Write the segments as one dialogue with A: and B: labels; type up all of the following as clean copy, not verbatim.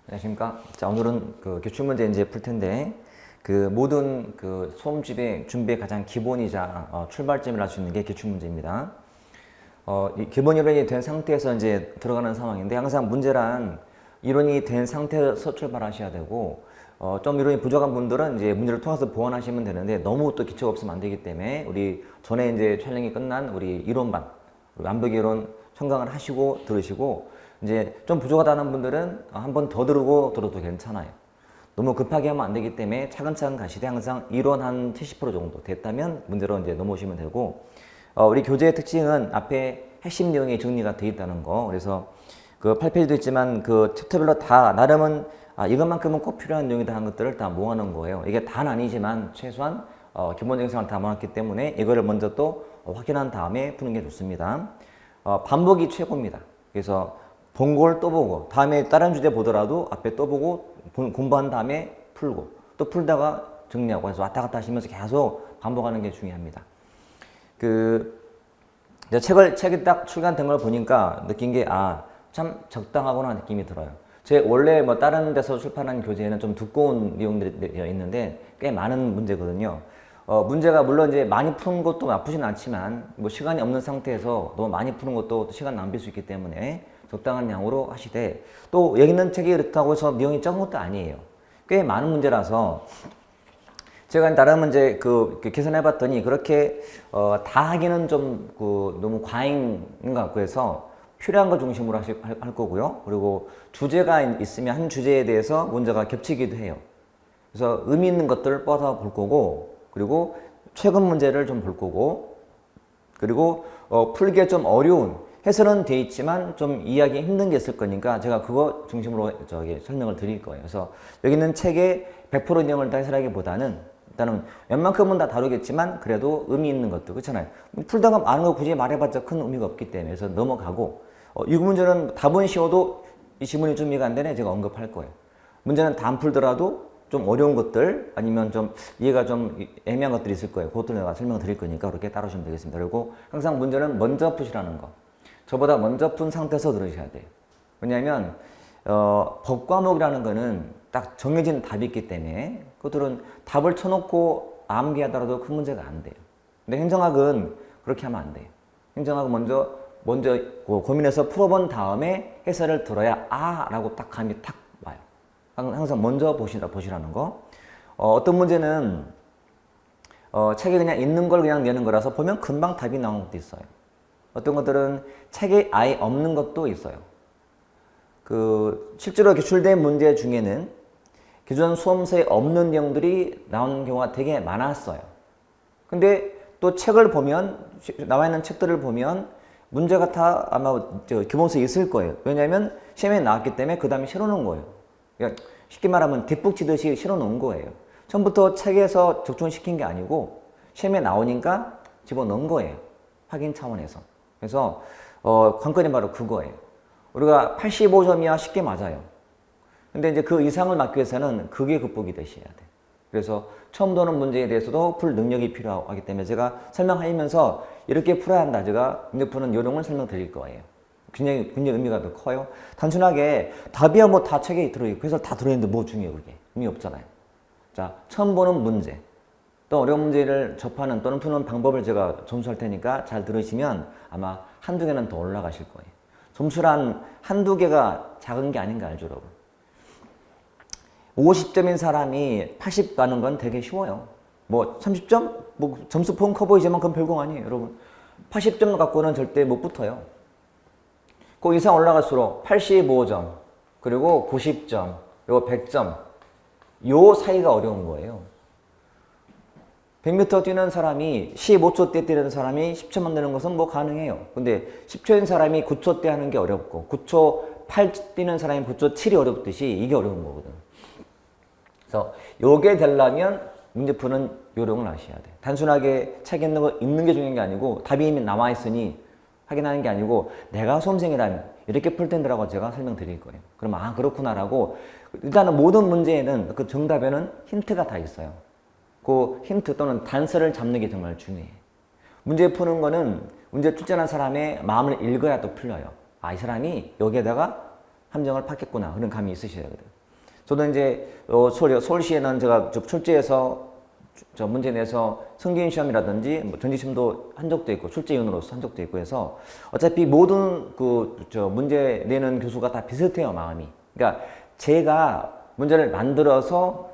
A: 안녕하십니까. 자, 오늘은 그 기출문제 이제 풀 텐데, 그 모든 그 수험집의 준비의 가장 기본이자 출발점을 할 수 있는 게 기출문제입니다. 이 기본 이론이 된 상태에서 이제 들어가는 상황인데, 항상 문제란 이론이 된 상태에서 출발하셔야 되고, 좀 이론이 부족한 분들은 이제 문제를 통해서 보완하시면 되는데, 너무 또 기초가 없으면 안 되기 때문에, 우리 전에 이제 촬영이 끝난 우리 이론반, 완벽 이론 청강을 하시고 들으시고, 이제 좀 부족하다는 분들은 한 번 더 들고 들어도 괜찮아요. 너무 급하게 하면 안 되기 때문에 차근차근 가시되 항상 이론 한 70% 정도 됐다면 문제로 이제 넘어오시면 되고, 우리 교재의 특징은 앞에 핵심 내용이 정리가 되어 있다는 거. 그래서 그 8페이지도 있지만 그 챕터별로 다 나름은 이것만큼은 꼭 필요한 내용이다 하는 것들을 다 모아놓은 거예요. 이게 다는 아니지만 최소한 기본적인 사항을 다 모았기 때문에 이거를 먼저 또 확인한 다음에 푸는 게 좋습니다. 반복이 최고입니다. 그래서 본 걸 또 보고 다음에 다른 주제 보더라도 앞에 또 보고 공부한 다음에 풀고 또 풀다가 정리하고 해서 왔다 갔다 하시면서 계속 반복하는 게 중요합니다. 책이 딱 출간된 걸 보니까 느낀 게 참 적당하구나 느낌이 들어요. 제 원래 뭐 다른 데서 출판한 교재에는 좀 두꺼운 내용들이 되어 있는데 꽤 많은 문제거든요. 문제가 물론 이제 많이 푸는 것도 나쁘진 않지만 뭐 시간이 없는 상태에서 너무 많이 푸는 것도 시간 낭비일 수 있기 때문에 적당한 양으로 하시되, 또 여기 있는 책이 그렇다고 해서 내용이 적은 것도 아니에요. 꽤 많은 문제라서 제가 다른 문제 계산해 봤더니 그렇게 다 하기는 좀 너무 과잉인 것 같고 해서 필요한 거 중심으로 할 거고요. 그리고 주제가 있으면 한 주제에 대해서 문제가 겹치기도 해요. 그래서 의미 있는 것들을 뻗어 볼 거고, 그리고 최근 문제를 좀 볼 거고, 그리고 풀기에 좀 어려운, 해설은 돼 있지만 좀 이해하기 힘든 게 있을 거니까 제가 그거 중심으로 설명을 드릴 거예요. 그래서 여기 있는 책의 100% 내용을 다 해설하기보다는 일단은 웬만큼은 다 다루겠지만 그래도 의미 있는 것도 그렇잖아요. 풀다가 많은 거 굳이 말해봤자 큰 의미가 없기 때문에 그래서 넘어가고, 이 문제는 답은 쉬워도 이 지문이 좀 이해가 안 되네 제가 언급할 거예요. 문제는 다 안 풀더라도 좀 어려운 것들 아니면 좀 이해가 좀 애매한 것들이 있을 거예요. 그것도 내가 설명을 드릴 거니까 그렇게 따라오시면 되겠습니다. 그리고 항상 문제는 먼저 푸시라는 거. 저보다 먼저 푼 상태에서 들으셔야 돼요. 왜냐하면 법 과목이라는 거는 딱 정해진 답이 있기 때문에 그것들은 답을 쳐놓고 암기하더라도 큰 문제가 안 돼요. 근데 행정학은 그렇게 하면 안 돼요. 행정학은 먼저 고민해서 풀어본 다음에 해설을 들어야 라고 딱 감이 탁 와요. 항상 먼저 보시라는 거. 어떤 문제는 책에 그냥 있는 걸 그냥 내는 거라서 보면 금방 답이 나오는 것도 있어요. 어떤 것들은 책에 아예 없는 것도 있어요. 실제로 기출된 문제 중에는 기존 수험서에 없는 내용들이 나오는 경우가 되게 많았어요. 근데 또 책을 보면, 나와 있는 책들을 보면 문제가 다 아마 기본서에 있을 거예요. 왜냐하면 시험에 나왔기 때문에 그 다음에 실어놓은 거예요. 그러니까 쉽게 말하면 뒷북 치듯이 실어놓은 거예요. 처음부터 책에서 적중시킨 게 아니고 시험에 나오니까 집어넣은 거예요. 확인 차원에서. 그래서 관건이 바로 그거예요. 우리가 85점이야 쉽게 맞아요. 근데 이제 그 이상을 맞기 위해서는 그게 극복이 되셔야 돼. 그래서 처음 도는 문제에 대해서도 풀 능력이 필요하기 때문에 제가 설명하면서 이렇게 풀어야 한다. 제가 문제 푸는 요령을 설명드릴 거예요. 굉장히 의미가 더 커요. 단순하게 답이야 뭐 다 책에 들어있고 그래서 다 들어있는데 뭐 중요해요 그게. 의미 없잖아요. 자, 처음 보는 문제. 또 어려운 문제를 접하는 또는 푸는 방법을 제가 점수할 테니까 잘 들으시면 아마 한두 개는 더 올라가실 거예요. 점수란 한두 개가 작은 게 아닌 거 알죠, 여러분? 50점인 사람이 80 가는 건 되게 쉬워요. 뭐 30점? 뭐 점수 폼 커 보이지만 그건 별거 아니에요, 여러분. 80점 갖고는 절대 못 붙어요. 그 이상 올라갈수록 85점, 그리고 90점, 그리고 100점. 요 사이가 어려운 거예요. 100m 뛰는 사람이 15초 때 뛰는 사람이 10초 만드는 것은 뭐 가능해요. 근데 10초인 사람이 9초 때 하는 게 어렵고 9초 8 뛰는 사람이 9초 7이 어렵듯이 이게 어려운 거거든. 그래서 요게 되려면 문제 푸는 요령을 아셔야 돼. 단순하게 책에 있는 거 읽는 게 중요한 게 아니고 답이 이미 나와 있으니 확인하는 게 아니고 내가 수험생이라면 이렇게 풀 텐데라고 제가 설명드릴 거예요. 그러면 그렇구나라고. 일단은 모든 문제에는 그 정답에는 힌트가 다 있어요. 그 힌트 또는 단서를 잡는 게 정말 중요해. 문제 푸는 거는 문제 출제한 사람의 마음을 읽어야 또 풀려요. 이 사람이 여기에다가 함정을 팠겠구나 그런 감이 있으셔야 되거든. 저도 이제 서울시에는 제가 출제해서 문제 내서 승진 시험이라든지 뭐 전지 시험도 한 적도 있고 출제위원으로서 한 적도 있고 해서 어차피 모든 문제 내는 교수가 다 비슷해요, 마음이. 그러니까 제가 문제를 만들어서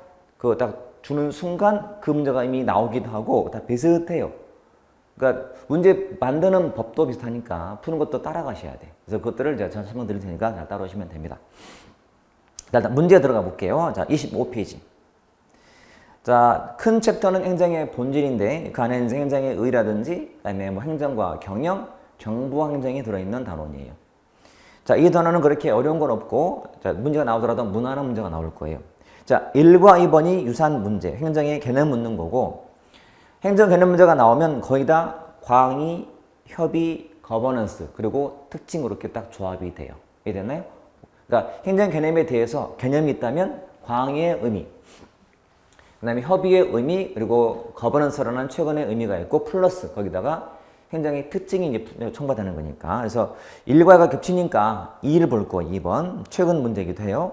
A: 딱 주는 순간 그 문제가 이미 나오기도 하고 다 비슷해요. 그러니까 문제 만드는 법도 비슷하니까 푸는 것도 따라가셔야 돼. 그래서 그것들을 제가 설명드릴 테니까 잘 따라오시면 됩니다. 자, 일단 문제 들어가 볼게요. 자, 25페이지. 자, 큰 챕터는 행정의 본질인데 그 안에 행정의 의라든지 그다음에 뭐 행정과 경영, 정부 행정이 들어있는 단원이에요. 자, 이 단원은 그렇게 어려운 건 없고 자, 문제가 나오더라도 무난한 문제가 나올 거예요. 자, 1과 2번이 유사한 문제, 행정의 개념 묻는 거고 행정 개념 문제가 나오면 거의 다 광의, 협의, 거버넌스 그리고 특징으로 이렇게 딱 조합이 돼요. 이해됐나요? 그러니까 행정 개념에 대해서 개념이 있다면 광의의 의미, 그 다음에 협의의 의미, 그리고 거버넌스라는 최근의 의미가 있고 플러스 거기다가 행정의 특징이 이제 첨가되는 거니까. 그래서 1과가 겹치니까 2를 볼 거 2번 최근 문제이기도 해요.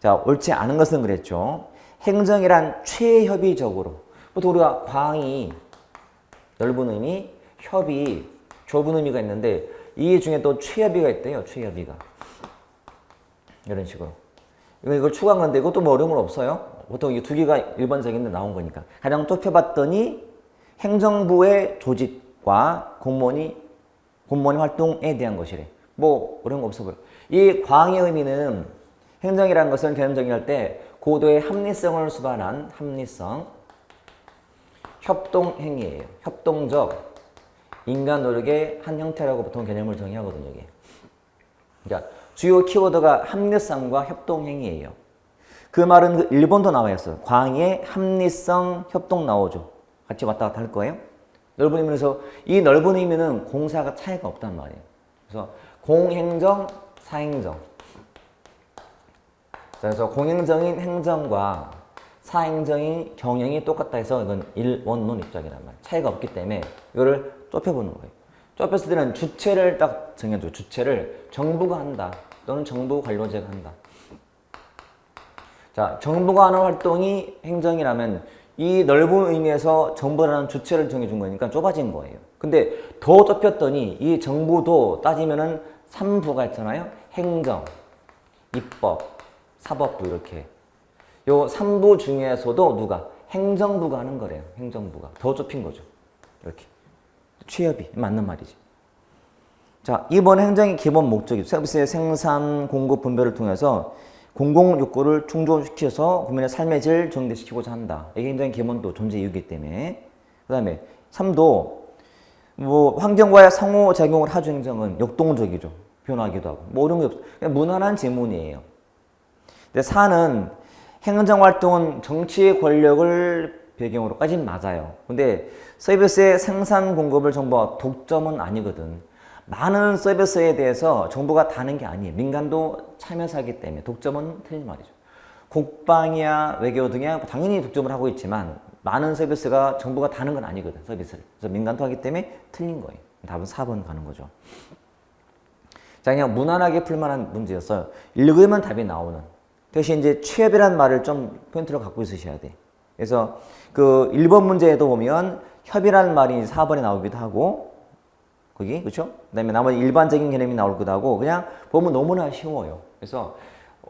A: 자, 옳지 않은 것은 그랬죠. 행정이란 최협의적으로 보통 우리가 광의 넓은 의미, 협의 좁은 의미가 있는데 이 중에 또 최협의가 있대요. 최협의가 이런 식으로 이걸 추가한 건데 이것도 뭐 어려운 건 없어요. 보통 이 두 개가 일반적인데 나온 거니까. 가장 좁혀봤더니 행정부의 조직과 공무원의 활동에 대한 것이래. 뭐 어려운 거 없어 보여. 이 광의 의미는 행정이라는 것은 개념 정의할 때 고도의 합리성을 수반한 합리성, 협동 행위예요. 협동적 인간 노력의 한 형태라고 보통 개념을 정의하거든요. 이게. 그러니까 주요 키워드가 합리성과 협동 행위예요. 그 말은 그 1번도 나와 있어요. 광의 합리성 협동 나오죠. 같이 왔다 갔다 할 거예요. 넓은 의미에서 이 넓은 의미는 공사가 차이가 없단 말이에요. 그래서 공행정, 사행정. 그래서 공행정인 행정과 사행정인 경영이 똑같다 해서 이건 일원론 입장이란 말이에요. 차이가 없기 때문에 이거를 좁혀보는 거예요. 좁혔을 때는 주체를 딱 정해줘. 주체를 정부가 한다. 또는 정부 관료제가 한다. 자, 정부가 하는 활동이 행정이라면 이 넓은 의미에서 정부라는 주체를 정해준 거니까 좁아진 거예요. 근데 더 좁혔더니 이 정부도 따지면은 3부가 있잖아요. 행정, 입법, 사법부 이렇게. 요 3부 중에서도 누가? 행정부가 하는 거래요. 행정부가. 더 좁힌 거죠. 이렇게. 취업이 맞는 말이지. 자, 이번 행정의 기본 목적이 서비스의 생산, 공급, 분배를 통해서 공공 욕구를 충족시켜서 국민의 삶의 질 정대시키고자 한다. 이게 행정의 기본도 존재 이유이기 때문에. 그 다음에 3도 뭐 환경과의 상호작용을 하주 행정은 역동적이죠. 변화하기도 하고. 뭐 이런 게 없어. 그냥 무난한 질문이에요. 근데 4는 행정활동은 정치의 권력을 배경으로까지는 맞아요. 근데 서비스의 생산 공급을 정부가 독점은 아니거든. 많은 서비스에 대해서 정부가 다는 게 아니에요. 민간도 참여해서 하기 때문에 독점은 틀린 말이죠. 국방이야 외교 등이야 당연히 독점을 하고 있지만 많은 서비스가 정부가 다는 건 아니거든. 서비스를. 그래서 민간도 하기 때문에 틀린 거예요. 답은 4번 가는 거죠. 자, 그냥 무난하게 풀만한 문제였어요. 읽으면 답이 나오는. 대신 이제 취업이라는 말을 좀 포인트로 갖고 있으셔야 돼. 그래서 그 1번 문제에도 보면 협의라는 말이 4번에 나오기도 하고 거기 그렇죠? 그다음에 나머지 일반적인 개념이 나오기도 하고 그냥 보면 너무나 쉬워요. 그래서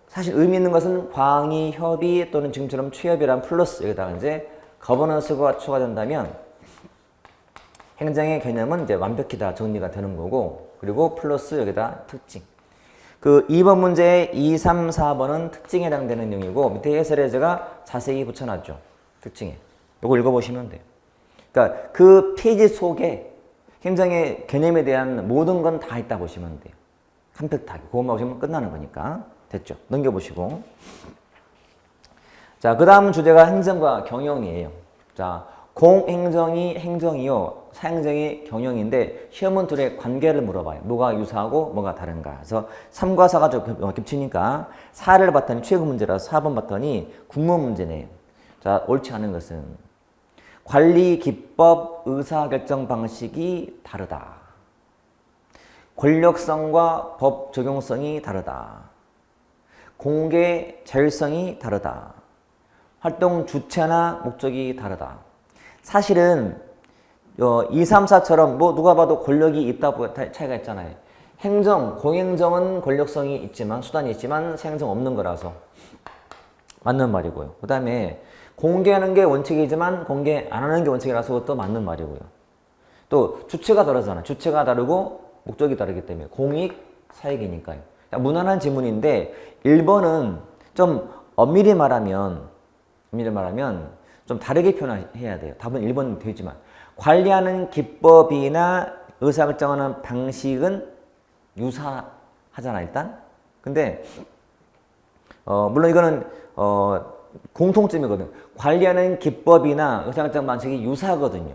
A: 사실 의미 있는 것은 광의, 협의 또는 지금처럼 취업이란 플러스 여기다가 이제 거버넌스가 추가된다면 행정의 개념은 이제 완벽히 다 정리가 되는 거고 그리고 플러스 여기다 특징. 그 2번 문제의 2, 3, 4번은 특징에 해당되는 내용이고 밑에 해설에 제가 자세히 붙여놨죠. 특징에. 이거 읽어보시면 돼요. 그러니까 그 페이지 속에 행정의 개념에 대한 모든 건 다 있다 보시면 돼요. 컴팩트하게. 그것만 보시면 끝나는 거니까. 됐죠? 넘겨보시고. 자, 그 다음 주제가 행정과 경영이에요. 자, 공행정이 행정이요. 사행정이 경영인데 시험은 둘의 관계를 물어봐요. 뭐가 유사하고 뭐가 다른가. 그래서 3과 4가 좀 겹치니까 4를 봤더니 최고 문제라서 4번 봤더니 국문 문제네요. 자, 옳지 않은 것은 관리 기법, 의사결정 방식이 다르다. 권력성과 법 적용성이 다르다. 공개 자율성이 다르다. 활동 주체나 목적이 다르다. 사실은 2, 3, 4처럼 뭐 누가 봐도 권력이 있다 차이가 있잖아요. 행정, 공행정은 권력성이 있지만 수단이 있지만 행정 없는 거라서 맞는 말이고요. 그 다음에 공개하는 게 원칙이지만 공개 안 하는 게 원칙이라서 그것도 맞는 말이고요. 또 주체가 다르잖아. 주체가 다르고 목적이 다르기 때문에 공익, 사익이니까요. 무난한 지문인데 1번은 좀 엄밀히 말하면 좀 다르게 표현해야 돼요. 답은 1번 되지만 관리하는 기법이나 의사결정하는 방식은 유사하잖아 일단. 근데 물론 이거는 공통점이거든. 관리하는 기법이나 의사결정 방식이 유사하거든요.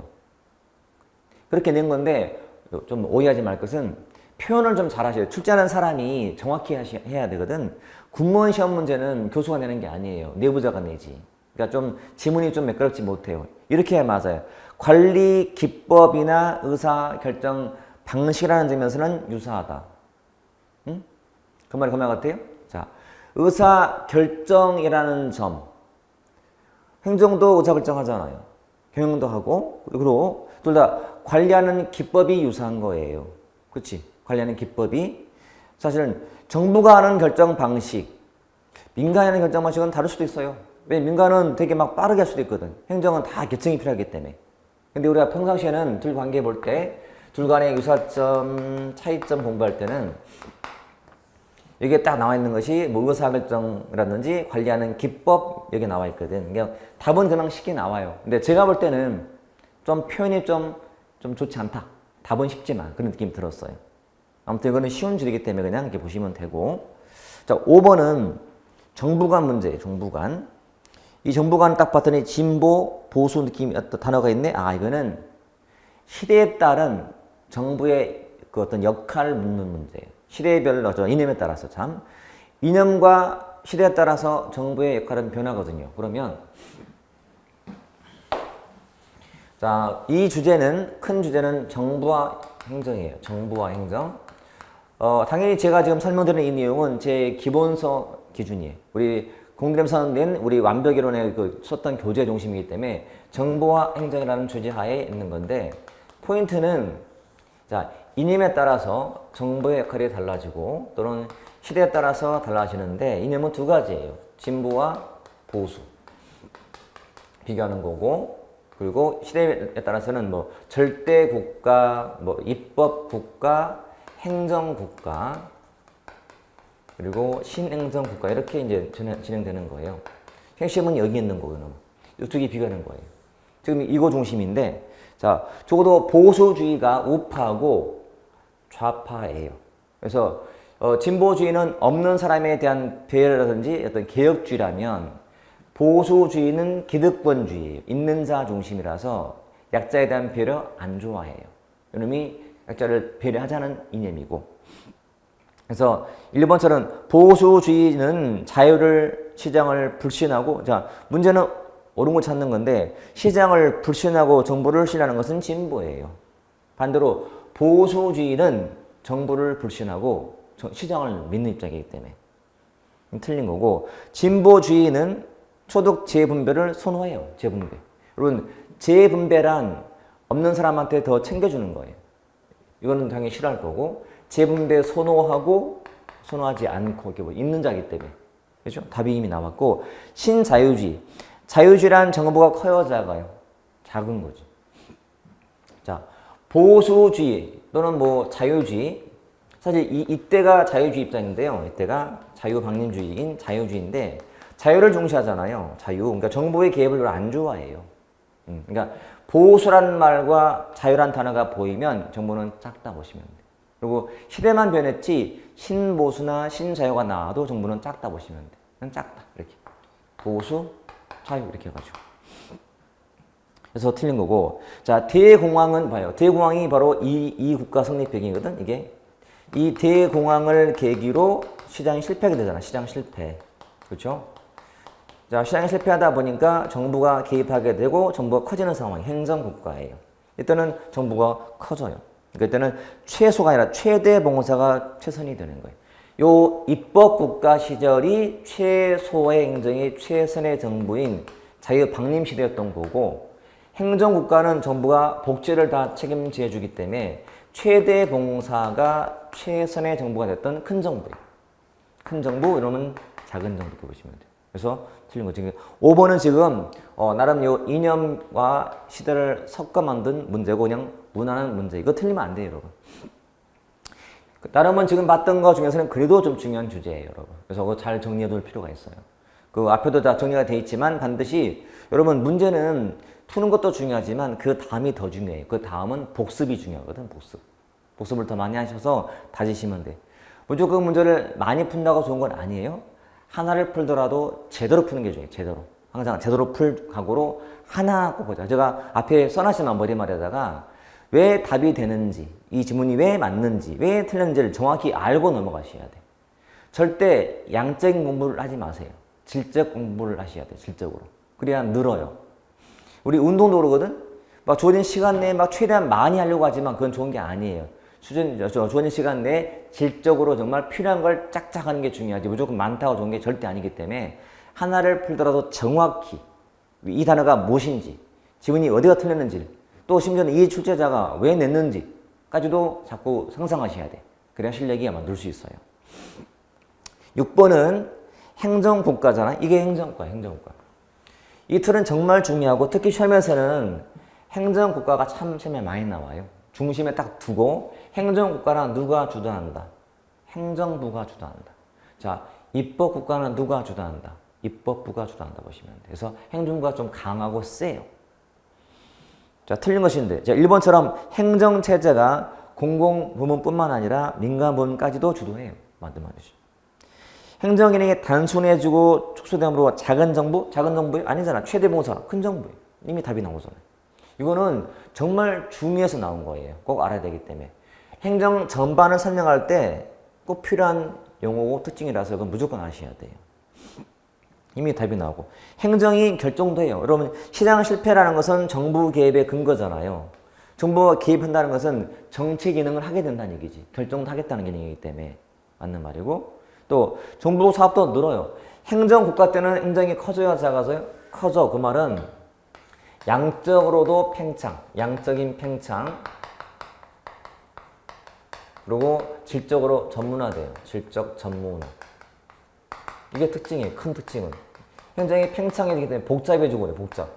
A: 그렇게 낸 건데 좀 오해하지 말 것은 표현을 좀 잘하셔요. 출제하는 사람이 정확히 해야 되거든. 군무원 시험 문제는 교수가 내는 게 아니에요. 내부자가 내지. 그러니까 좀 지문이 좀 매끄럽지 못해요. 이렇게 해야 맞아요. 관리 기법이나 의사결정 방식이라는 점에서는 유사하다. 응? 그 말이 그 말 같아요? 자, 의사결정이라는 점. 행정도 의사결정하잖아요. 경영도 하고 그리고 둘 다 관리하는 기법이 유사한 거예요. 그렇지? 관리하는 기법이 사실은 정부가 하는 결정 방식, 민간이 하는 결정 방식은 다를 수도 있어요. 왜냐면 민간은 되게 막 빠르게 할 수도 있거든. 행정은 다 계층이 필요하기 때문에. 근데 우리가 평상시에는 둘 관계 볼 때, 둘 간의 유사점, 차이점 공부할 때는 여기에 딱 나와 있는 것이 뭐 의사결정이라든지 관리하는 기법 여기 나와 있거든. 그러니까 답은 그냥 쉽게 나와요. 근데 제가 볼 때는 좀 표현이 좀 좋지 않다. 답은 쉽지만 그런 느낌이 들었어요. 아무튼 이거는 쉬운 줄이기 때문에 그냥 이렇게 보시면 되고. 자, 5번은 정부관 문제예요. 정부관. 이 정부관 딱 봤더니 진보, 보수 느낌이 어떤 단어가 있네. 아, 이거는 시대에 따른 정부의 그 어떤 역할을 묻는 문제예요. 시대별로, 이념에 따라서 참. 이념과 시대에 따라서 정부의 역할은 변하거든요. 그러면 자, 이 주제는, 큰 주제는 정부와 행정이에요. 정부와 행정. 당연히 제가 지금 설명드리는 이 내용은 제 기본서 기준이에요. 우리 공대에서 낸 우리 완벽이론에 썼던 교재 중심이기 때문에 정부와 행정이라는 주제 하에 있는 건데, 포인트는, 자, 이념에 따라서 정부의 역할이 달라지고, 또는 시대에 따라서 달라지는데, 이념은 두 가지예요. 진보와 보수. 비교하는 거고, 그리고 시대에 따라서는 뭐 절대 국가, 뭐 입법 국가, 행정 국가, 그리고 신행정 국가 이렇게 이제 진행되는 거예요. 핵심은 여기 있는 거거든요. 이두 개 비교하는 거예요. 지금 이거 중심인데, 자, 적어도 보수주의가 우파고 좌파예요. 그래서 진보주의는 없는 사람에 대한 배려라든지 어떤 개혁주의라면, 보수주의는 기득권주의예요. 있는 자 중심이라서 약자에 대한 배려 안 좋아해요. 이놈이 약자를 배려하자는 이념이고. 그래서 1번처럼 보수주의는 자유를, 시장을 불신하고, 자, 문제는 옳은 걸 찾는 건데, 시장을 불신하고 정부를 신뢰하는 것은 진보예요. 반대로 보수주의는 정부를 불신하고 시장을 믿는 입장이기 때문에 틀린 거고, 진보주의는 소득 재분배를 선호해요. 재분배. 여러분, 재분배란 없는 사람한테 더 챙겨주는 거예요. 이거는 당연히 싫어할 거고, 재분배 선호하고 선호하지 않고 이렇게 뭐 있는 자이기 때문에. 그렇죠? 답이 이미 나왔고, 신자유주의. 자유주의란 정부가 커요, 작아요? 작은 거죠. 자, 보수주의 또는 뭐 자유주의. 사실 이때가 자유주의 입장인데요. 이때가 자유방임주의인 자유주의인데, 자유를 중시하잖아요. 자유. 그러니까 정부의 개입을 별로 안 좋아해요. 그러니까 보수란 말과 자유란 단어가 보이면 정부는 작다 보시면 돼요. 그리고 시대만 변했지 신보수나 신자유가 나와도 정부는 작다 보시면 돼요. 그냥 작다. 이렇게. 보수, 자유 이렇게 해가지고. 그래서 틀린 거고. 자, 대공황은 봐요. 대공황이 바로 이 국가 성립 배경이거든. 이게. 이 대공황을 계기로 시장이 실패하게 되잖아. 시장 실패. 그렇죠? 자, 시장이 실패하다 보니까 정부가 개입하게 되고 정부가 커지는 상황이 행정국가예요. 이때는 정부가 커져요. 그러니까 이때는 최소가 아니라 최대 봉사가 최선이 되는 거예요. 요 입법국가 시절이 최소의 행정이 최선의 정부인 자유방림 시대였던 거고, 행정국가는 정부가 복지를 다 책임져 주기 때문에 최대 봉사가 최선의 정부가 됐던 큰 정부예요. 큰 정부, 이러면 작은 정부 이렇게 보시면 돼요. 그래서 틀린 거죠. 5번은 지금 나름 요 이념과 시대를 섞어 만든 문제고 그냥 무난한 문제. 이거 틀리면 안 돼요, 여러분. 나름은 지금 봤던 거 중에서는 그래도 좀 중요한 주제예요, 여러분. 그래서 그거 잘 정리해 둘 필요가 있어요. 그 앞에도 다 정리가 돼 있지만 반드시 여러분 문제는 푸는 것도 중요하지만 그 다음이 더 중요해요. 그 다음은 복습이 중요하거든, 복습. 복습을 더 많이 하셔서 다지시면 돼. 무조건 그 문제를 많이 푼다고 좋은 건 아니에요. 하나를 풀더라도 제대로 푸는 게 중요해요, 제대로. 항상 제대로 풀 각오로 하나 꼭 보자. 제가 앞에 써놨지만 머리말에다가 왜 답이 되는지, 이 지문이 왜 맞는지, 왜 틀렸는지를 정확히 알고 넘어가셔야 돼. 절대 양적인 공부를 하지 마세요. 질적 공부를 하셔야 돼, 질적으로. 그래야 늘어요. 우리 운동도 그러거든? 막 주어진 시간 내에 막 최대한 많이 하려고 하지만 그건 좋은 게 아니에요. 주어진 시간 내에 질적으로 정말 필요한 걸 짝짝 하는 게 중요하지. 무조건 많다고 좋은 게 절대 아니기 때문에 하나를 풀더라도 정확히 이 단어가 무엇인지, 지문이 어디가 틀렸는지, 또 심지어는 이 출제자가 왜 냈는지까지도 자꾸 상상하셔야 돼. 그래야 실력이 아마 늘 수 있어요. 6번은 행정국가잖아. 이게 행정국가, 행정국가. 이 틀은 정말 중요하고 특히 시험에서는 행정국가가 참 시험에 많이 나와요. 중심에 딱 두고 행정국가는 누가 주도한다? 행정부가 주도한다. 자, 입법국가는 누가 주도한다? 입법부가 주도한다 보시면 돼요. 그래서 행정부가 좀 강하고 세요. 자, 틀린 것인데, 자, 1번처럼 행정체제가 공공부문뿐만 아니라 민간부문까지도 주도해요. 맞는 말이죠. 행정기능이 단순해지고 축소됨으로 작은 정부? 작은 정부요? 아니잖아. 최대 봉사, 큰 정부예요. 이미 답이 나오잖아요. 이거는 정말 중요해서 나온 거예요. 꼭 알아야 되기 때문에. 행정 전반을 설명할 때 꼭 필요한 용어고 특징이라서 그건 무조건 아셔야 돼요. 이미 답이 나오고. 행정이 결정도 해요. 여러분, 시장 실패라는 것은 정부 개입의 근거잖아요. 정부가 개입한다는 것은 정책 기능을 하게 된다는 얘기지. 결정도 하겠다는 기능이기 때문에 맞는 말이고. 또 정부 사업도 늘어요. 행정국가 때는 행정이 커져야 작아져요? 커져. 그 말은 양적으로도 팽창, 양적인 팽창. 그리고 질적으로 전문화돼요. 질적 전문화. 이게 특징이에요. 큰 특징은. 행정이 팽창해지기 때문에 복잡해지고 그래, 복잡.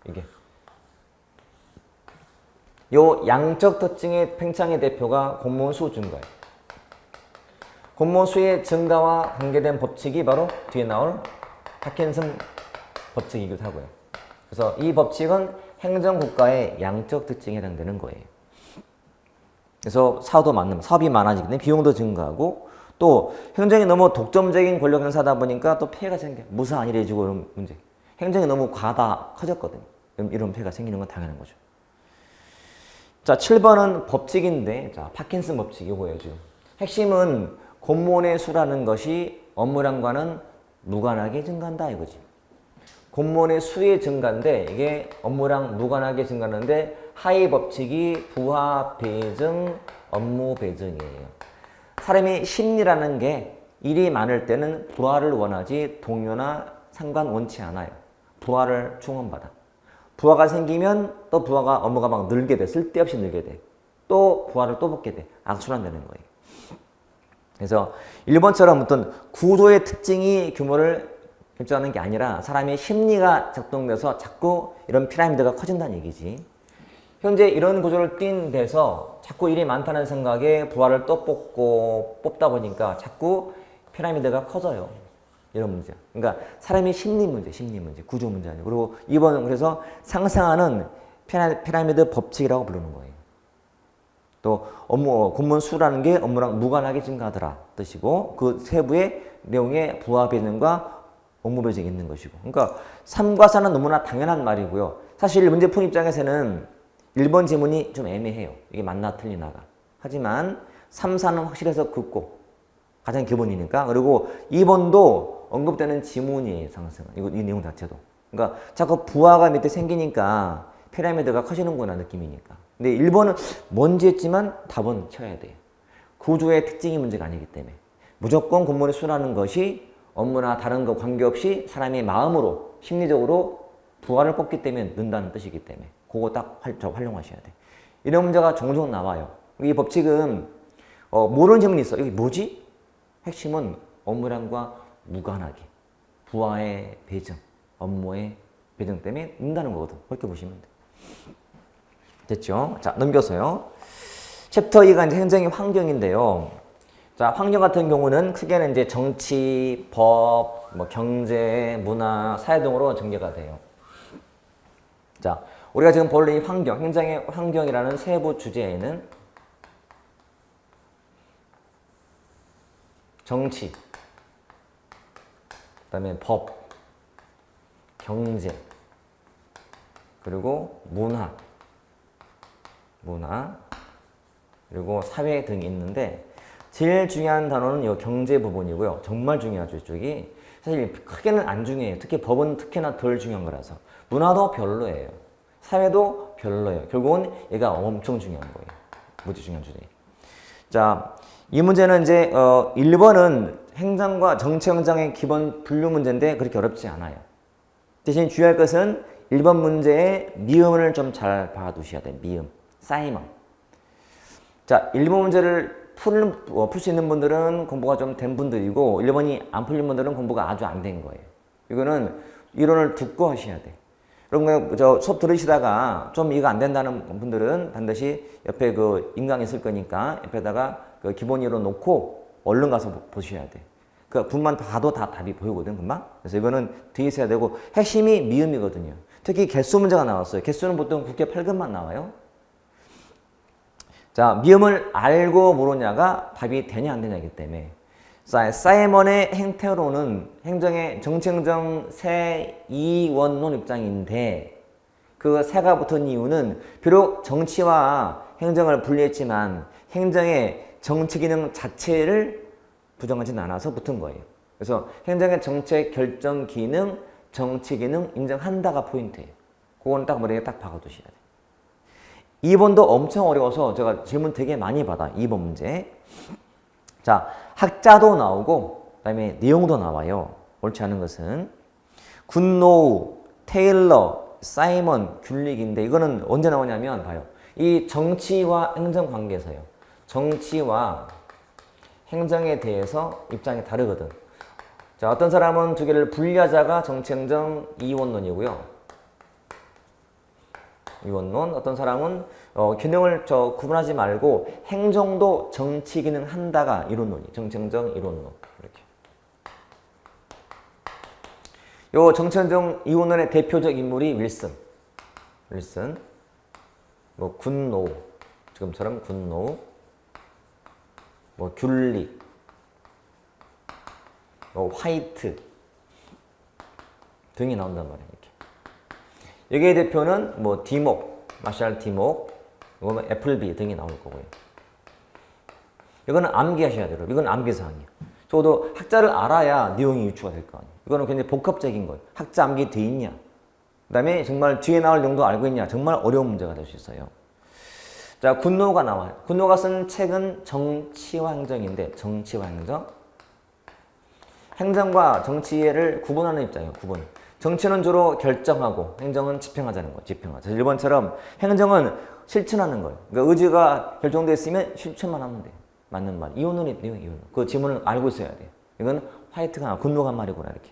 A: 이게. 요 양적 특징의 팽창의 대표가 공무원 수 증가예요. 공무원 수의 증가와 관계된 법칙이 바로 뒤에 나올 파킨슨 법칙이기도 하고요. 그래서 이 법칙은 행정국가의 양적 특징에 해당되는 거예요. 그래서 사업이 많아지기 때문에 비용도 증가하고 또 행정이 너무 독점적인 권력 행사다 보니까 또 폐해가 생겨. 무사 안일해지고 이런 문제. 행정이 너무 커졌거든요. 이런 폐해가 생기는 건 당연한 거죠. 자, 7번은 법칙인데, 자, 파킨슨 법칙 이거예요, 지금. 핵심은 공무원의 수라는 것이 업무량과는 무관하게 증가한다 이거지. 공무원의 수의 증가인데 이게 업무량 무관하게 증가하는데 하위 법칙이 부하 배증, 업무 배증이에요. 사람이 심리라는 게 일이 많을 때는 부하를 원하지 동료나 상관 원치 않아요. 부하를 충원받아. 부하가 생기면 또 부하가 업무가 막 늘게 돼. 쓸데없이 늘게 돼. 또 부하를 또 붙게 돼. 악순환되는 거예요. 그래서 1번처럼 어떤 구조의 특징이 규모를 결정하는 게 아니라 사람의 심리가 작동돼서 자꾸 이런 피라미드가 커진다는 얘기지. 현재 이런 구조를 띈 데서 자꾸 일이 많다는 생각에 부하를 또 뽑다 보니까 자꾸 피라미드가 커져요. 이런 문제. 그러니까 사람의 심리 문제, 구조 문제 아니고. 그리고 2번은 그래서 상상하는 피라미드 법칙이라고 부르는 거예요. 또 공무원 수라는 게 업무랑 무관하게 증가하더라 뜻이고 그 세부의 내용에 부하 배정과 업무 배정이 있는 것이고. 그러니까 3과 4는 너무나 당연한 말이고요. 사실 문제 푼 입장에서는 1번 지문이 좀 애매해요. 이게 맞나 틀리나가. 하지만 3, 4는 확실해서 긋고 가장 기본이니까. 그리고 2번도 언급되는 지문이에요. 상승은. 이 내용 자체도. 그러니까 자꾸 부하가 밑에 생기니까 피라미드가 커지는구나 느낌이니까. 근데 1번은 뭔지 했지만 답은 쳐야 돼요. 구조의 특징이 문제가 아니기 때문에. 무조건 공무원이 수행하는 것이 업무나 다른 거 관계없이 사람의 마음으로 심리적으로 부활을 뽑기 때문에 는다는 뜻이기 때문에 그거 딱 활용하셔야 돼. 이런 문제가 종종 나와요. 이 법칙은 모르는 질문이 있어. 이게 뭐지? 핵심은 업무량과 무관하게 부하의 배정, 업무의 배정 때문에 는다는 거거든. 그렇게 보시면 돼. 됐죠? 자, 넘겨서요. 챕터 2가 이제 행정의 환경인데요. 자, 환경 같은 경우는 크게는 이제 정치, 법, 뭐 경제, 문화, 사회 등으로 전개가 돼요. 자, 우리가 지금 볼 이 환경, 행정의 환경이라는 세부 주제에는 정치, 그다음에 법, 경제, 그리고 문화, 그리고 사회 등이 있는데 제일 중요한 단어는 이 경제 부분이고요. 정말 중요하죠, 이쪽이. 사실 크게는 안 중요해요. 특히 법은 특히나 덜 중요한 거라서. 문화도 별로예요. 사회도 별로예요. 결국은 얘가 엄청 중요한 거예요. 무지 중요한 주제. 자, 이 문제는 이제 1번은 행정과 정치행정의 기본 분류 문제인데 그렇게 어렵지 않아요. 대신 주의할 것은 1번 문제의 미음을 좀 잘 봐두셔야 돼요. 미음. 사이먼. 자, 1번 문제를 풀 수 있는 분들은 공부가 좀 된 분들이고 1번이 안 풀린 분들은 공부가 아주 안 된 거예요. 이거는 이론을 듣고 하셔야 돼. 여러분 저 수업 들으시다가 좀 이거 안 된다는 분들은 반드시 옆에 그 인강이 있을 거니까 옆에다가 그 기본 이론 놓고 얼른 가서 보셔야 돼. 그 분만 봐도 다 답이 보이거든 금방. 그래서 이거는 뒤에 있어야 되고 핵심이 미음이거든요. 특히 개수 문제가 나왔어요. 개수는 보통 국회 8급만 나와요. 자, 미음을 알고 모르냐가 답이 되냐 안 되냐이기 때문에 사이먼의 행태로는 행정의 정치행정 세 이원론 입장인데 그 세가 붙은 이유는 비록 정치와 행정을 분리했지만 행정의 정치 기능 자체를 부정하지는 않아서 붙은 거예요. 그래서 행정의 정책 결정 기능, 정치 기능 인정한다가 포인트예요. 그건 딱 머리에 딱 박아두셔야 돼요. 2번도 엄청 어려워서 제가 질문 되게 많이 받아. 2번 문제. 자, 학자도 나오고 그다음에 내용도 나와요. 옳지 않은 것은 굿노우, 테일러, 사이먼, 귤릭인데 이거는 언제 나오냐면 봐요. 이 정치와 행정 관계에서요. 정치와 행정에 대해서 입장이 다르거든. 자, 어떤 사람은 두 개를 분리하자가 정치행정 이원론이고요. 이원론. 어떤 사람은 기능을 구분하지 말고 행정도 정치 기능 한다가 이론론이 정치행정 이론론. 이렇게. 요 정치행정 이원론의 대표적 인물이 윌슨. 뭐 굿노우. 지금처럼 굿노우. 뭐 귤릭. 뭐 화이트 등이 나온단 말이에요. 여기의 대표는 뭐 디목, 마샬 디목, 이거는 애플비 등이 나올 거고요. 이거는 암기하셔야 돼요. 이건 암기사항이에요. 적어도 학자를 알아야 내용이 유추가 될 거 아니에요. 이거는 굉장히 복합적인 거예요. 학자 암기 돼 있냐? 그 다음에 정말 뒤에 나올 내용도 알고 있냐? 정말 어려운 문제가 될 수 있어요. 자, 굿노우가 나와요. 굿노우가 쓴 책은 정치와 행정인데 정치와 행정. 행정과 정치를 구분하는 입장이에요. 구분. 정치는 주로 결정하고 행정은 집행하자는 거예요. 집행하자. 1번처럼 행정은 실천하는 거예요. 그러니까 의지가 결정되어 있으면 실천만 하면 돼요. 맞는 말. 이혼론이 이혼론. 그 지문을 알고 있어야 돼요. 이건 화이트가 굿노우가 한 말이구나 이렇게.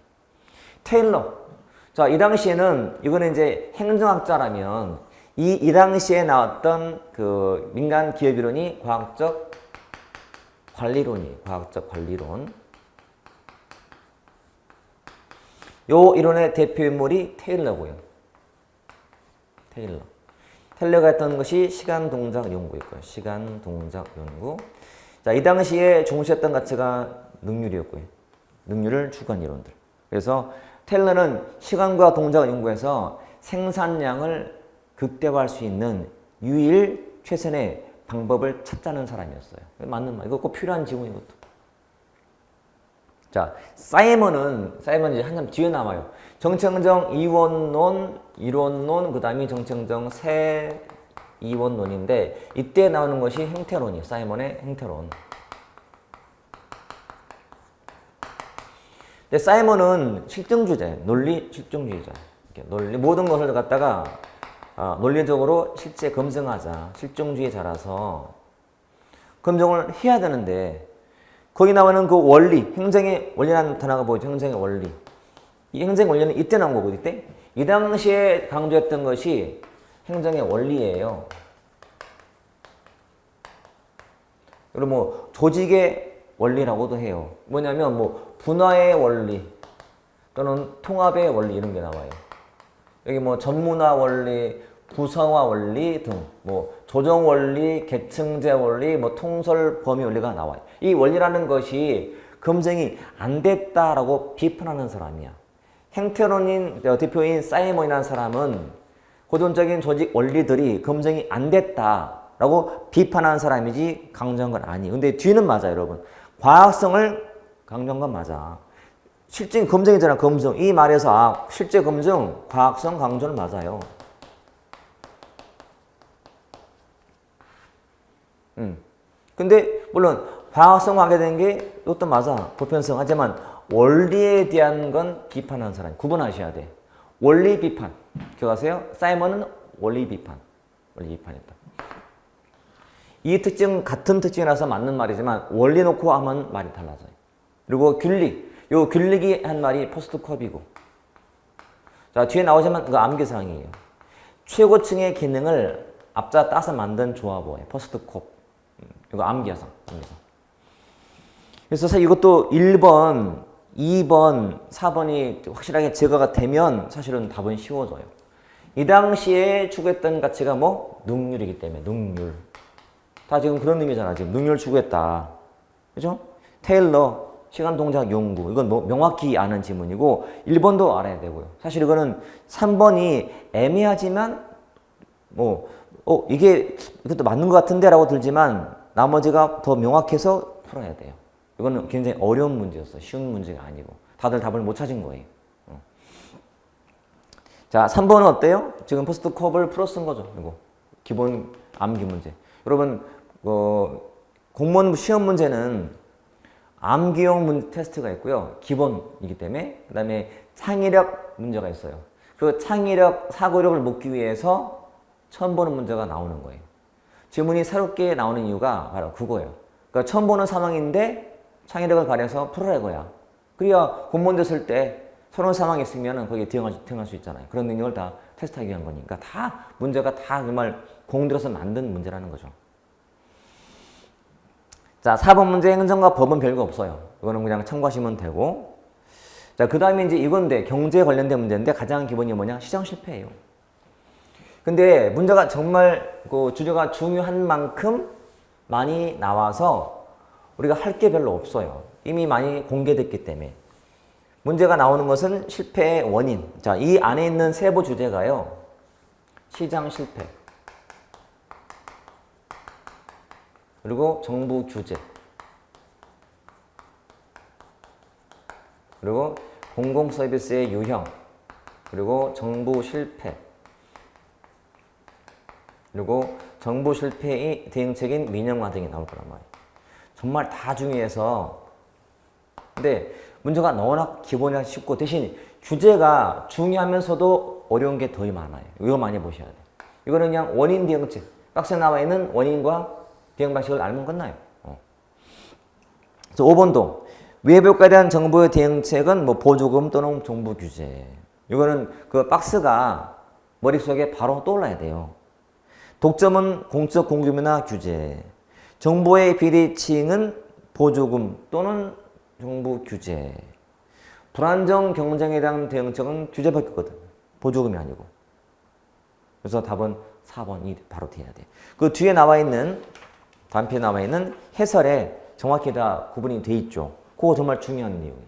A: 테일러. 자, 이 당시에는 이거는 이제 행정학자라면 이 당시에 나왔던 그 민간 기업 이론이 과학적 관리론. 요 이론의 대표 인물이 테일러고요. 테일러가 했던 것이 시간 동작 연구였고요. 시간 동작 연구. 자, 이 당시에 중시했던 가치가 능률이었고요. 능률을 추구한 이론들. 그래서 테일러는 시간과 동작 연구에서 생산량을 극대화할 수 있는 유일 최선의 방법을 찾자는 사람이었어요. 맞는 말. 이거 꼭 필요한 지문 이것도. 자, 사이먼은 이제 한참 뒤에 나와요. 정치행정 이론론, 그 다음이 정치행정 세 이원론인데 이때 나오는 것이 행태론이에요. 사이먼의 행태론. 근데 사이먼은 실증주의자, 논리 실증주의자. 논리 모든 것을 갖다가 논리적으로 실제 검증하자, 실증주의자라서 검증을 해야 되는데 거기 나오는 그 원리, 행정의 원리라는 단어가 뭐죠? 행정의 원리. 이 행정의 원리는 이때 나온 거고 이때 이 당시에 강조했던 것이 행정의 원리예요. 그리고 뭐 조직의 원리라고도 해요. 뭐냐면 뭐 분화의 원리 또는 통합의 원리 이런 게 나와요. 여기 뭐 전문화 원리, 구성화 원리 등 뭐 조정 원리, 계층제 원리, 뭐 통솔 범위 원리가 나와요. 이 원리라는 것이 검증이 안 됐다라고 비판하는 사람이야. 행태론인 대표인 사이먼이라는 사람은 고전적인 조직 원리들이 검증이 안 됐다라고 비판하는 사람이지 강조한 건 아니에요. 근데 뒤는 맞아요, 여러분. 과학성을 강조한 건 맞아. 실제 검증이잖아, 검증. 이 말에서 실제 검증, 과학성 강조는 맞아요. 근데 물론 과학성 하게 된 게 이것도 맞아. 보편성. 하지만 원리에 대한 건 비판하는 사람. 구분하셔야 돼. 원리 비판. 기억하세요? 사이먼은 원리 비판. 원리 비판했다. 이 특징 같은 특징이라서 맞는 말이지만 원리 놓고 하면 말이 달라져요. 그리고 균리. 요 균리기 한 말이 포스트 컵이고. 자, 뒤에 나오지만 그 암기사항이에요. 최고층의 기능을 앞자 따서 만든 조합어예요. 포스트 컵. 이거 암기사항. 그래서 사실 이것도 1번, 2번, 4번이 확실하게 제거가 되면 사실은 답은 쉬워져요. 이 당시에 추구했던 가치가 뭐? 능률이기 때문에 능률. 다 지금 그런 의미잖아. 지금 능률 추구했다. 그죠? 테일러, 시간 동작 연구. 이건 뭐 명확히 아는 지문이고 1번도 알아야 되고요. 사실 이거는 3번이 애매하지만 뭐 이게 이것도 맞는 것 같은데 라고 들지만 나머지가 더 명확해서 풀어야 돼요. 이거는 굉장히 어려운 문제였어요. 쉬운 문제가 아니고. 다들 답을 못 찾은 거예요. 자, 3번은 어때요? 지금 포스트 컵을 풀어 쓴 거죠. 이거 기본 암기 문제. 여러분 공무원 시험 문제는 암기용 테스트가 있고요. 기본이기 때문에. 그 다음에 창의력 문제가 있어요. 그 창의력, 사고력을 묻기 위해서 처음 보는 문제가 나오는 거예요. 지문이 새롭게 나오는 이유가 바로 그거예요. 그러니까 처음 보는 상황인데 창의력을 발휘해서 풀어라 이거야. 그래야 공무원 됐을 때 새로운 상황이 있으면 거기에 대응할 수 있잖아요. 그런 능력을 다 테스트하기 위한 거니까 다 문제가 다 정말 공들여서 만든 문제라는 거죠. 자, 4번 문제 행정과 법은 별거 없어요. 이거는 그냥 참고하시면 되고. 자, 그 다음에 이제 이건데 경제 관련된 문제인데 가장 기본이 뭐냐? 시장 실패예요. 근데 문제가 정말 그 주제가 중요한 만큼 많이 나와서 우리가 할 게 별로 없어요. 이미 많이 공개됐기 때문에. 문제가 나오는 것은 실패의 원인. 자, 이 안에 있는 세부 주제가요. 시장 실패. 그리고 정부 규제. 그리고 공공 서비스의 유형. 그리고 정부 실패. 그리고 정부 실패의 대응책인 민영화 등이 나올 거란 말이에요. 정말 다 중요해서. 근데 문제가 너무나 기본이라 쉽고 대신 규제가 중요하면서도 어려운 게 더 많아요. 이거 많이 보셔야 돼요. 이거는 그냥 원인 대응책. 박스에 나와 있는 원인과 대응 방식을 알면 끝나요. 그래서 5번도 외부효과에 대한 정부의 대응책은 뭐 보조금 또는 정부 규제. 이거는 그 박스가 머릿속에 바로 떠올라야 돼요. 독점은 공적 공급이나 규제. 정보의 비대칭은 보조금 또는 정부 규제. 불안정 경쟁에 대한 대응책은 규제밖에 없거든. 보조금이 아니고. 그래서 답은 4번이 바로 돼야 돼. 그 뒤에 나와 있는 단표에 나와 있는 해설에 정확히 다 구분이 돼 있죠. 그거 정말 중요한 내용이에요.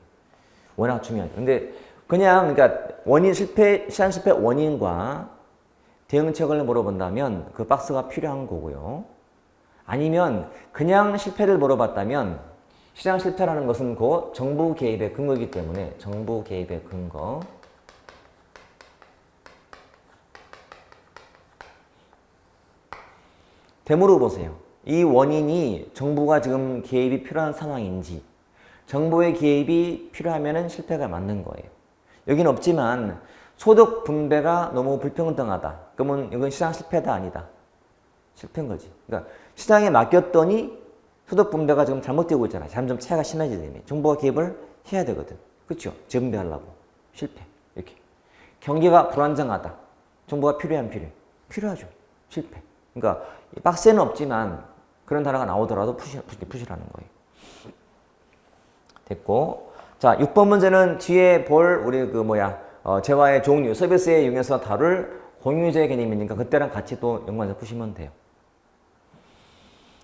A: 워낙 중요하죠. 근데 그냥 그러니까 원인 실패, 시장 실패 원인과 대응책을 물어본다면 그 박스가 필요한 거고요. 아니면 그냥 실패를 물어봤다면 시장 실패라는 것은 그 정부 개입의 근거이기 때문에 정부 개입의 근거. 되물어 보세요. 이 원인이 정부가 지금 개입이 필요한 상황인지 정보의 개입이 필요하면 실패가 맞는 거예요. 여기는 없지만 소득 분배가 너무 불평등하다. 그러면 이건 시장 실패다 아니다. 실패인 거지. 그러니까 시장에 맡겼더니 소득 분배가 지금 잘못되고 있잖아. 점점 차이가 심해지더니 정부가 개입을 해야 되거든. 그렇죠? 재분배하려고. 실패. 이렇게. 경기가 불안정하다. 정부가 필요하면 필요하죠. 실패. 그러니까 박스에는 없지만 그런 단어가 나오더라도 푸시라는 거예요. 됐고. 자, 6번 문제는 뒤에 볼 우리 재화의 종류, 서비스에 이용해서 다룰 공유제 개념이니까 그때랑 같이 또 연관해서 푸시면 돼요.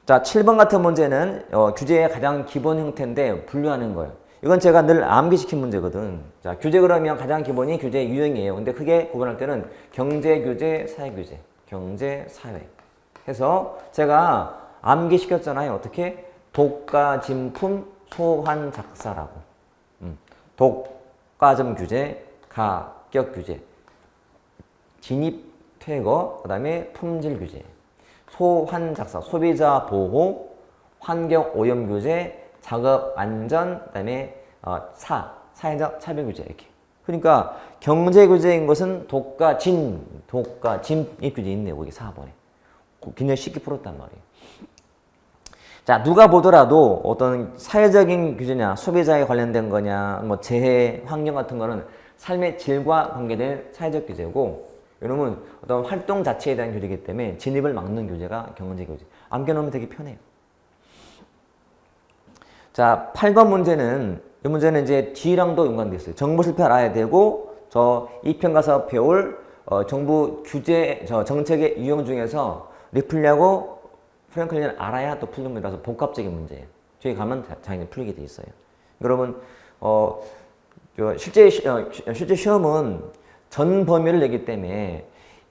A: 자, 7번 같은 문제는 규제의 가장 기본 형태인데 분류하는 거예요. 이건 제가 늘 암기시킨 문제거든. 자, 규제 그러면 가장 기본이 규제 유형이에요. 근데 크게 구분할 때는 경제 규제, 사회 규제, 경제, 사회 해서 제가 암기시켰잖아요. 어떻게? 독가, 진품, 소환, 작사라고. 독과점 규제, 가격 규제, 진입, 퇴거, 그 다음에 품질 규제, 소환, 작사, 소비자 보호, 환경 오염 규제, 작업 안전, 그 다음에 사회적 차별 규제 이렇게. 그러니까 경제 규제인 것은 독과 진입 규제 있네요. 거기 4번에. 굉장히 쉽게 풀었단 말이에요. 자, 누가 보더라도 어떤 사회적인 규제냐, 소비자에 관련된 거냐, 뭐 재해, 환경 같은 거는 삶의 질과 관계된 사회적 규제고, 이놈은 어떤 활동 자체에 대한 규제이기 때문에 진입을 막는 규제가 경제 규제. 암겨놓으면 되게 편해요. 자, 8번 문제는, 이 문제는 이제 D랑도 연관되어 있어요. 정보 실패 알아야 되고, 저 2편 가서 배울 정부 규제, 정책의 유형 중에서 리플리하고 프랭클린을 알아야 또 풀는 문제라서 복합적인 문제예요. 뒤에 가면 당연히 풀리게 돼 있어요. 여러분, 실제 시험은 전 범위를 내기 때문에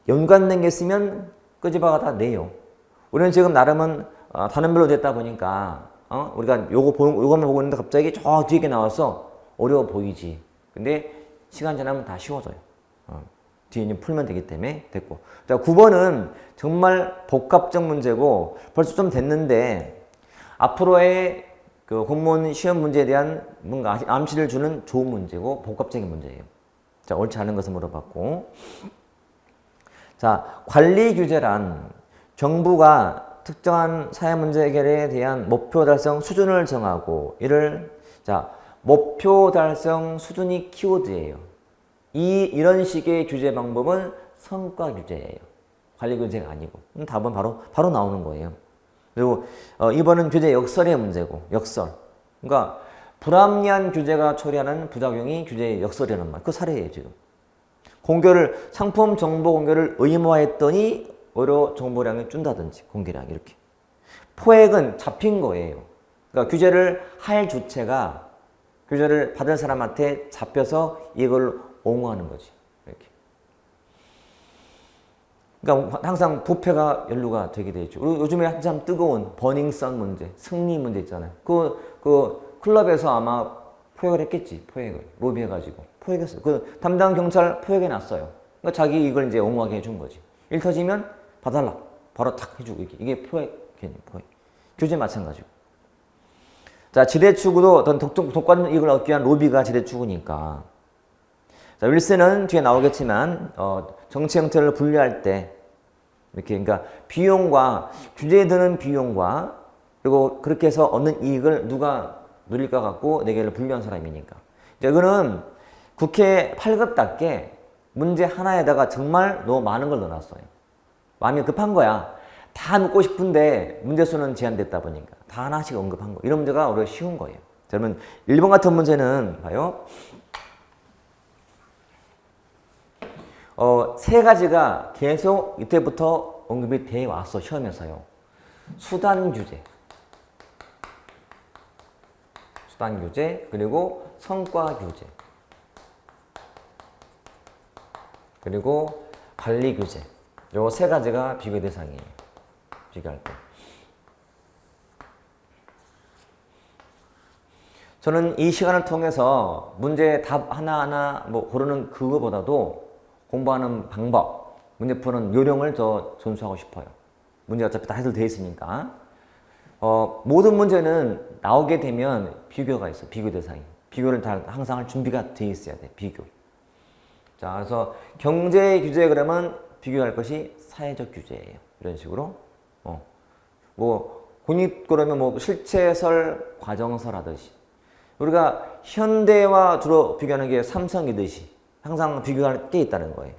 A: 연관된 게 있으면 끄집어가 다 내요. 우리는 지금 나름은 단원별로 됐다 보니까 우리가 요것만 보고 있는데 갑자기 저 뒤에 나와서 어려워 보이지. 근데 시간 지나면 다 쉬워져요. 뒤에 이제 풀면 되기 때문에 됐고. 자, 9번은 정말 복합적 문제고 벌써 좀 됐는데 앞으로의 그 공무원 시험 문제에 대한 뭔가 암시를 주는 좋은 문제고 복합적인 문제예요. 자, 옳지 않은 것을 물어봤고. 자, 관리 규제란 정부가 특정한 사회 문제 해결에 대한 목표 달성 수준을 정하고 이를 목표 달성 수준이 키워드예요. 이런 식의 규제 방법은 성과 규제예요. 관리 규제가 아니고. 답은 바로 나오는 거예요. 그리고 이번은 규제 역설의 문제고, 역설. 그러니까 불합리한 규제가 초래하는 부작용이 규제의 역설이라는 말. 그 사례예요, 지금. 상품 정보 공개를 의무화했더니 오히려 정보량이 준다든지, 공개량 이렇게. 포획은 잡힌 거예요. 그러니까 규제를 할 주체가 규제를 받을 사람한테 잡혀서 이걸 옹호하는 거지. 이렇게. 그러니까 항상 부패가 연루가 되게 되죠. 요즘에 한참 뜨거운 버닝썬 문제, 승리 문제 있잖아요. 그 클럽에서 아마 포획을 했겠지. 포획을 로비해가지고 포획했어요. 그 담당 경찰 포획해 놨어요. 그러니까 자기 이걸 이제 옹호하게 해준 거지. 일 터지면 봐달라. 바로 탁 해주고 이게 포획 개념, 포획. 규제 마찬가지고. 자, 지대추구도 어떤 독과점 이익을 얻기 위한 로비가 지대추구니까. 자, 윌슨은 뒤에 나오겠지만 정치 형태를 분류할 때 이렇게 그러니까 비용과 규제에 드는 비용과 그리고 그렇게 해서 얻는 이익을 누가 누릴 것 같고 네 개를 분류한 사람이니까. 이거는 국회 8급답게 문제 하나에다가 정말 너무 많은 걸 넣어놨어요. 마음이 급한 거야. 다 묻고 싶은데 문제 수는 제한됐다 보니까 다 하나씩 언급한 거. 이런 문제가 오히려 쉬운 거예요. 자, 그러면 1번 같은 문제는 봐요. 세 가지가 계속 이때부터 언급이 돼 왔어, 시험에서요. 수단 규제, 그리고 성과 규제, 그리고 관리 규제. 요 세 가지가 비교 대상이에요. 비교할 때. 저는 이 시간을 통해서 문제 답 하나하나 고르는 그거보다도 공부하는 방법, 문제 푸는 요령을 더 전수하고 싶어요. 문제 어차피 다 해설되어 있으니까. 모든 문제는 나오게 되면 비교가 있어. 비교 대상이. 비교를 항상 준비가 돼 있어야 돼. 비교. 자, 그래서 경제 규제 그러면 비교할 것이 사회적 규제예요. 이런 식으로. 뭐 공익 그러면 뭐 실체설, 과정설 하듯이. 우리가 현대와 주로 비교하는 게 삼성이듯이 항상 비교할 게 있다는 거예요.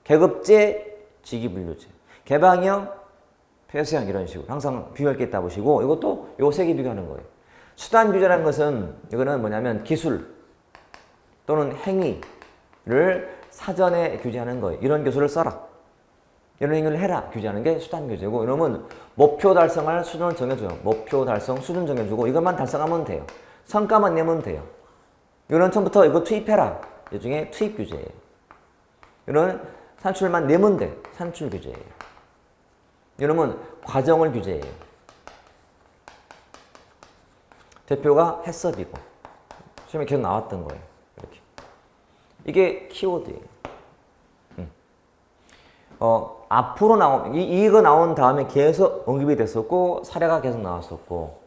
A: 계급제, 직위분류제, 개방형, 폐쇄형 이런 식으로 항상 비교할 게 있다 보시고 이것도 요 세 개 비교하는 거예요. 수단 규제라는 것은 이거는 뭐냐면 기술 또는 행위를 사전에 규제하는 거예요. 이런 교수를 써라. 이런 행위를 해라. 규제하는 게 수단 규제고 이러면 목표 달성할 수준을 정해줘요. 목표 달성 수준 정해주고 이것만 달성하면 돼요. 성과만 내면 돼요. 이런 처음부터 이거 투입해라. 이 중에 투입 규제예요. 이런 산출만 내면 돼. 산출 규제예요. 이러면 과정을 규제해요. 대표가 해썹이고 시험에 계속 나왔던 거예요. 이렇게. 이게 키워드예요. 앞으로 이거 나온 다음에 계속 언급이 됐었고 사례가 계속 나왔었고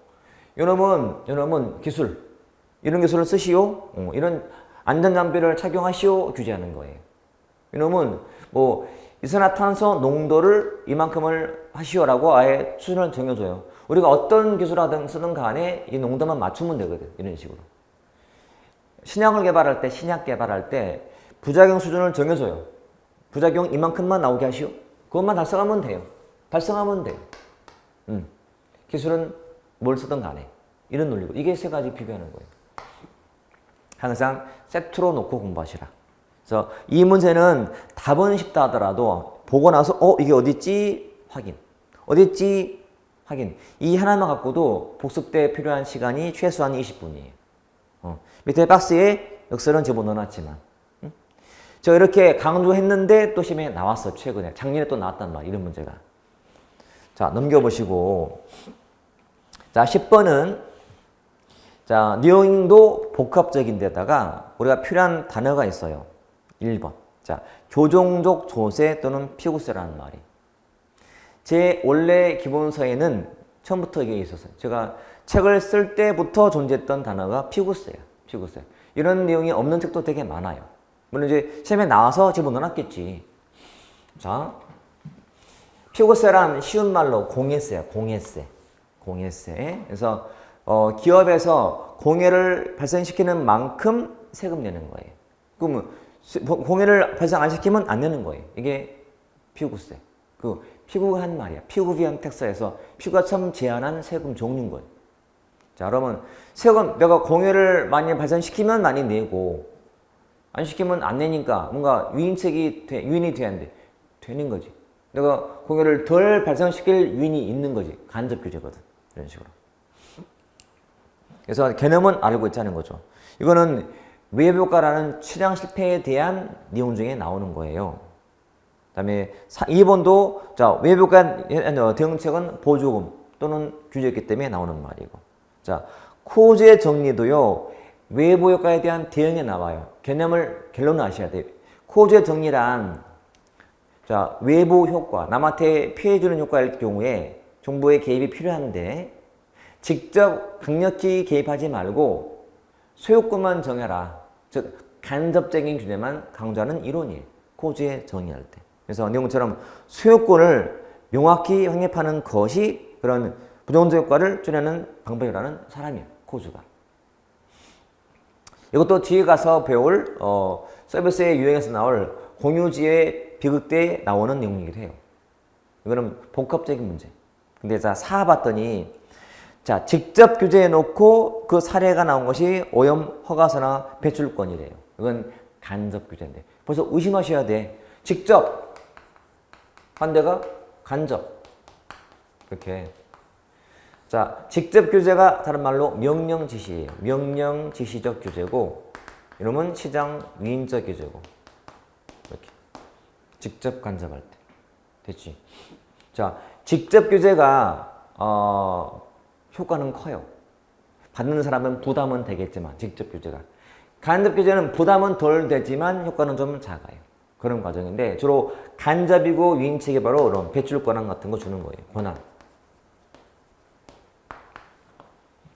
A: 이놈은 기술 이런 기술을 쓰시오. 이런 안전장비를 착용하시오. 규제하는 거예요. 이놈은 뭐 이산화탄소 농도를 이만큼을 하시오라고 아예 수준을 정해줘요. 우리가 어떤 기술하든 쓰든 간에 이 농도만 맞추면 되거든. 이런 식으로. 신약을 개발할 때, 신약 개발할 때 부작용 수준을 정해줘요. 부작용 이만큼만 나오게 하시오. 그것만 달성하면 돼요. 달성하면 돼요. 기술은 뭘 쓰든 간에. 이런 논리고. 이게 세 가지 비교하는 거예요. 항상 세트로 놓고 공부하시라. 그래서 이 문제는 답은 쉽다 하더라도 보고 나서 이게 어딨지? 확인. 어딨지? 확인. 이 하나만 갖고도 복습 때 필요한 시간이 최소한 20분이에요. 밑에 박스에 역설은 집어넣어놨지만 저 이렇게 강조했는데 또 시험에 나왔어. 최근에. 작년에 또 나왔단 말이야. 이런 문제가. 자, 넘겨보시고 자, 10번은 자, 내용도 복합적인 데다가 우리가 필요한 단어가 있어요. 1번. 자, 교종족 조세 또는 피구세라는 말이. 제 원래 기본서에는 처음부터 이게 있었어요. 제가 책을 쓸 때부터 존재했던 단어가 피구세예요. 피구세. 이런 내용이 없는 책도 되게 많아요. 물론 이제 시험에 나와서 집어넣어놨겠지. 자, 피구세란 쉬운 말로 공예세야. 공예세. 공예세. 그래서 기업에서 공예를 발생시키는 만큼 세금 내는 거예요. 그러면 공예를 발생 안 시키면 안 내는 거예요. 이게 피구세. 그 피구가 한 말이야. 피구 비용 텍스에서 피구가 처음 제한한 세금 종류인 거예요. 자, 그러면 세금 내가 공예를 많이 발생시키면 많이 내고 안 시키면 안 내니까 뭔가 유인이 돼야 하는데 되는 거지. 내가 공예를 덜 발생시킬 유인이 있는 거지. 간접 규제거든. 이런 식으로. 그래서 개념은 알고 있자는 거죠. 이거는 외부효과라는 출량 실패에 대한 내용 중에 나오는 거예요. 그 다음에 2번도 자, 외부효과 대응책은 보조금 또는 규제였기 때문에 나오는 말이고. 자, 코즈의 정리도요. 외부 효과에 대한 대응에 나와요. 결론을 아셔야 돼요. 코즈의 정리란 자, 외부 효과, 남한테 피해주는 효과일 경우에 정부의 개입이 필요한데 직접 강력히 개입하지 말고 소요권만 정해라. 즉 간접적인 규제만 강조하는 이론이에요. 코즈의 정의할 때. 그래서 내용처럼 소요권을 명확히 확립하는 것이 그런 부정적 효과를 줄이는 방법이라는 사람이에요. 코즈가. 이것도 뒤에 가서 배울 서비스의 유행에서 나올 공유지의 비극대에 나오는 내용이기도 해요. 이거는 복합적인 문제. 근데 자, 봤더니 자, 직접 규제해 놓고 그 사례가 나온 것이 오염 허가서나 배출권이래요. 이건 간접 규제인데. 벌써 의심하셔야 돼. 직접 반대가 간접. 이렇게. 자, 직접 규제가 다른 말로 명령 지시예요. 명령 지시적 규제고 이러면 시장 위임적 규제고. 이렇게. 직접 간접할 때. 됐지? 자, 직접 규제가 효과는 커요. 받는 사람은 부담은 되겠지만 직접 규제가. 간접 규제는 부담은 덜 되지만 효과는 좀 작아요. 그런 과정인데 주로 간접이고 위임책이 바로 이런 배출 권한 같은 거 주는 거예요. 권한.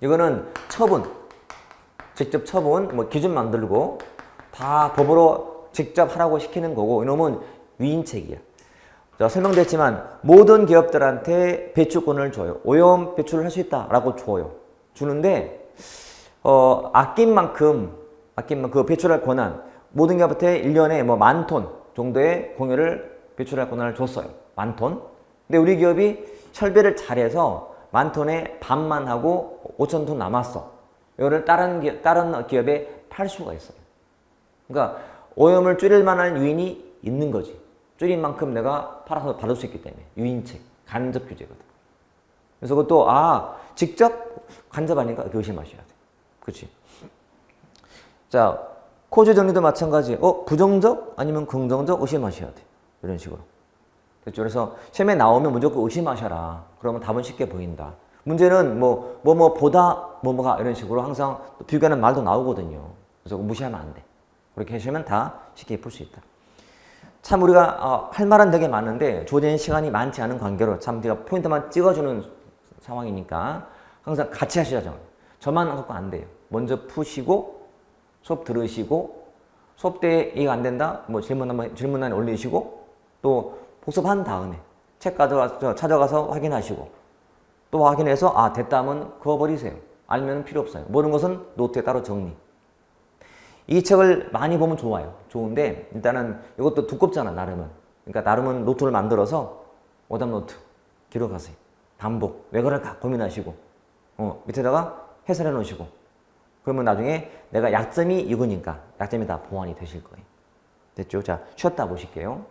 A: 이거는 처분, 직접 처분, 뭐 기준 만들고 다 법으로 직접 하라고 시키는 거고, 이놈은 위임책이야. 자, 설명됐지만 모든 기업들한테 배출권을 줘요. 오염 배출을 할 수 있다라고 줘요. 주는데 아낀 만큼 그 배출할 권한, 모든 기업한테 1년에 뭐 10,000톤 정도의 공유를 배출할 권한을 줬어요. 10,000톤. 근데 우리 기업이 설비를 잘해서 10,000톤에 반만 하고 5,000톤 남았어. 이거를 다른 기업에 팔 수가 있어요. 그러니까 오염을 줄일 만한 요인이 있는 거지. 줄인 만큼 내가 팔아서 받을 수 있기 때문에. 유인책, 간접 규제거든. 그래서 그것도 직접 간접하니까 조심하셔야 돼. 그렇지? 자, 코드 정리도 마찬가지. 부정적 아니면 긍정적 의심하셔야 돼. 이런 식으로. 됐죠? 그래서 시험에 나오면 무조건 의심하셔라. 그러면 답은 쉽게 보인다. 문제는 보다 뭐뭐가 이런 식으로 항상 비교하는 말도 나오거든요. 그래서 무시하면 안 돼. 그렇게 하시면 다 쉽게 풀 수 있다. 참 우리가 할 말은 되게 많은데 주어진 시간이 많지 않은 관계로 참 제가 포인트만 찍어주는 상황이니까 항상 같이 하시자죠. 저만 갖고 안 돼요. 먼저 푸시고 수업 들으시고 수업 때 이해가 안 된다? 뭐 질문란에 올리시고 또 복습한 다음에 책 찾아가서 확인하시고 또 확인해서 됐다 하면 그어버리세요. 알면 필요 없어요. 모르는 것은 노트에 따로 정리. 이 책을 많이 보면 좋아요. 좋은데 일단은 이것도 두껍잖아, 나름은. 그러니까 나름은 노트를 만들어서 오답 노트 기록하세요. 반복, 왜 그럴까 고민하시고 밑에다가 해설해 놓으시고 그러면 나중에 내가 약점이 이거니까 약점이 다 보완이 되실 거예요. 됐죠? 자, 쉬었다 보실게요.